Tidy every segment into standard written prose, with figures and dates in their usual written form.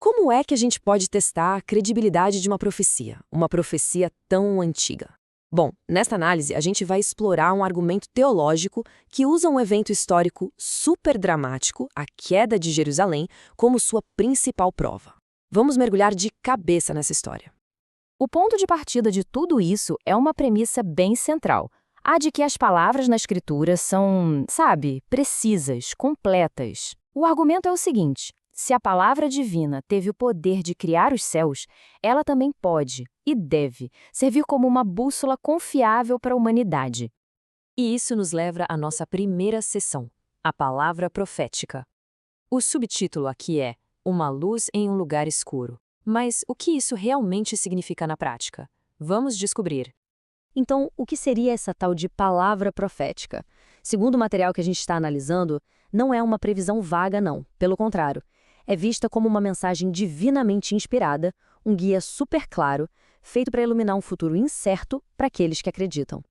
Como é que a gente pode testar a credibilidade de uma profecia tão antiga? Bom, nesta análise, a gente vai explorar um argumento teológico que usa um evento histórico super dramático, a queda de Jerusalém, como sua principal prova. Vamos mergulhar de cabeça nessa história. O ponto de partida de tudo isso é uma premissa bem central, a de que as palavras na Escritura são, precisas, completas. O argumento é o seguinte: se a palavra divina teve o poder de criar os céus, ela também pode, e deve, servir como uma bússola confiável para a humanidade. E isso nos leva à nossa primeira sessão, a palavra profética. O subtítulo aqui é Uma luz em um lugar escuro. Mas o que isso realmente significa na prática? Vamos descobrir. Então, o que seria essa tal de palavra profética? Segundo o material que a gente está analisando, não é uma previsão vaga, não. Pelo contrário, é vista como uma mensagem divinamente inspirada, um guia super claro, feito para iluminar um futuro incerto para aqueles que acreditam.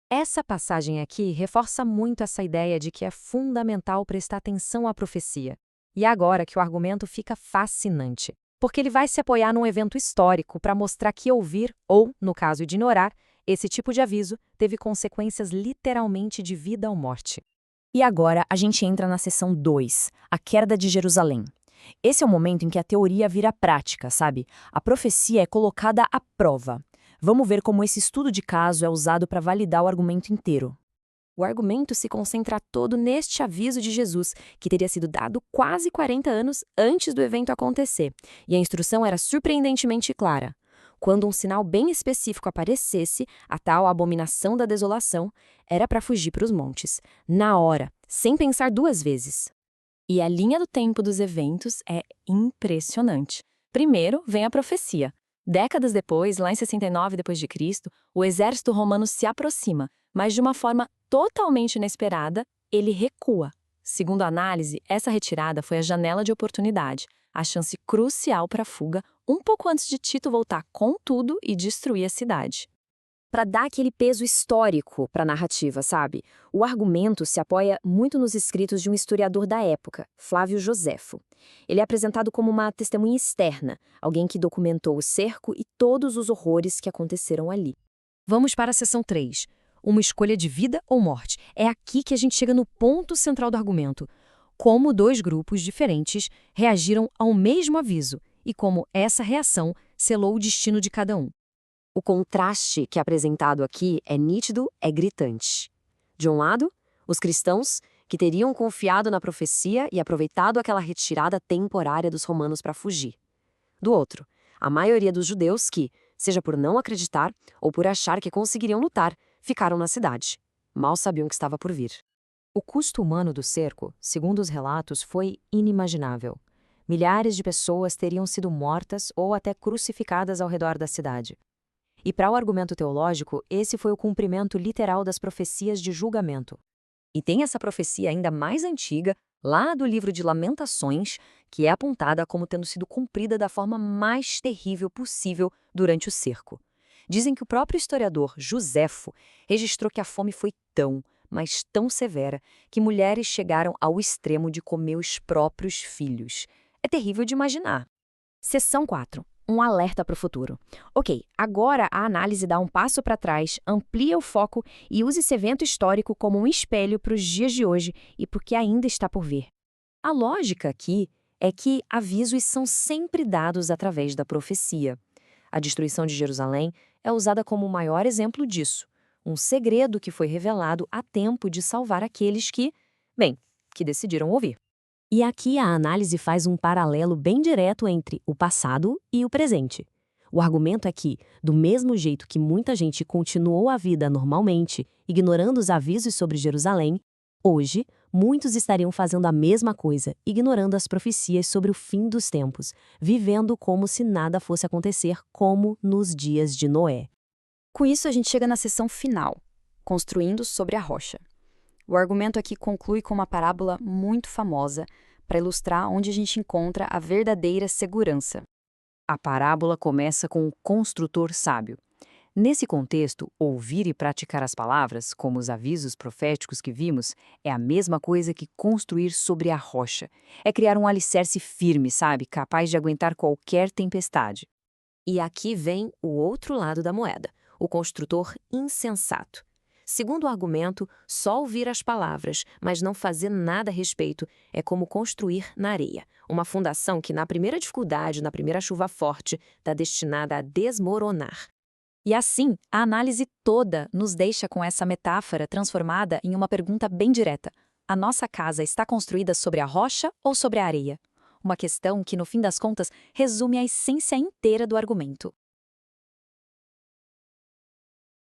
Essa passagem aqui reforça muito essa ideia de que é fundamental prestar atenção à profecia. E é agora que o argumento fica fascinante, porque ele vai se apoiar num evento histórico para mostrar que ouvir, ou, no caso de ignorar, esse tipo de aviso teve consequências literalmente de vida ou morte. E agora a gente entra na seção 2, a queda de Jerusalém. Esse é o momento em que a teoria vira prática, sabe? A profecia é colocada à prova. Vamos ver como esse estudo de caso é usado para validar o argumento inteiro. O argumento se concentra todo neste aviso de Jesus, que teria sido dado quase 40 anos antes do evento acontecer, e a instrução era surpreendentemente clara. Quando um sinal bem específico aparecesse, a tal abominação da desolação, era para fugir para os montes, na hora, sem pensar duas vezes. E a linha do tempo dos eventos é impressionante. Primeiro vem a profecia. Décadas depois, lá em 69 d.C., o exército romano se aproxima, mas de uma forma totalmente inesperada, ele recua. Segundo a análise, essa retirada foi a janela de oportunidade, a chance crucial para a fuga, um pouco antes de Tito voltar com tudo e destruir a cidade. Para dar aquele peso histórico para a narrativa, sabe? O argumento se apoia muito nos escritos de um historiador da época, Flávio Joséfo. Ele é apresentado como uma testemunha externa, alguém que documentou o cerco e todos os horrores que aconteceram ali. Vamos para a seção 3. Uma escolha de vida ou morte. É aqui que a gente chega no ponto central do argumento. Como dois grupos diferentes reagiram ao mesmo aviso e como essa reação selou o destino de cada um. O contraste que é apresentado aqui é nítido, é gritante. De um lado, os cristãos, que teriam confiado na profecia e aproveitado aquela retirada temporária dos romanos para fugir. Do outro, a maioria dos judeus que, seja por não acreditar ou por achar que conseguiriam lutar, ficaram na cidade. Mal sabiam que estava por vir. O custo humano do cerco, segundo os relatos, foi inimaginável. Milhares de pessoas teriam sido mortas ou até crucificadas ao redor da cidade. E para o argumento teológico, esse foi o cumprimento literal das profecias de julgamento. E tem essa profecia ainda mais antiga, lá do livro de Lamentações, que é apontada como tendo sido cumprida da forma mais terrível possível durante o cerco. Dizem que o próprio historiador Joséfo registrou que a fome foi tão, mas tão severa, que mulheres chegaram ao extremo de comer os próprios filhos. É terrível de imaginar. Seção 4. Um alerta para o futuro. Ok, agora a análise dá um passo para trás, amplia o foco e usa esse evento histórico como um espelho para os dias de hoje e para o que ainda está por vir. A lógica aqui é que avisos são sempre dados através da profecia. A destruição de Jerusalém é usada como o maior exemplo disso, um segredo que foi revelado a tempo de salvar aqueles que decidiram ouvir. E aqui a análise faz um paralelo bem direto entre o passado e o presente. O argumento é que, do mesmo jeito que muita gente continuou a vida normalmente, ignorando os avisos sobre Jerusalém, hoje, muitos estariam fazendo a mesma coisa, ignorando as profecias sobre o fim dos tempos, vivendo como se nada fosse acontecer, como nos dias de Noé. Com isso, a gente chega na seção final, construindo sobre a rocha. O argumento aqui conclui com uma parábola muito famosa para ilustrar onde a gente encontra a verdadeira segurança. A parábola começa com o construtor sábio. Nesse contexto, ouvir e praticar as palavras, como os avisos proféticos que vimos, é a mesma coisa que construir sobre a rocha. É criar um alicerce firme, sabe, capaz de aguentar qualquer tempestade. E aqui vem o outro lado da moeda, o construtor insensato. Segundo o argumento, só ouvir as palavras, mas não fazer nada a respeito, é como construir na areia. Uma fundação que, na primeira dificuldade, na primeira chuva forte, está destinada a desmoronar. E assim, a análise toda nos deixa com essa metáfora transformada em uma pergunta bem direta. A nossa casa está construída sobre a rocha ou sobre a areia? Uma questão que, no fim das contas, resume a essência inteira do argumento.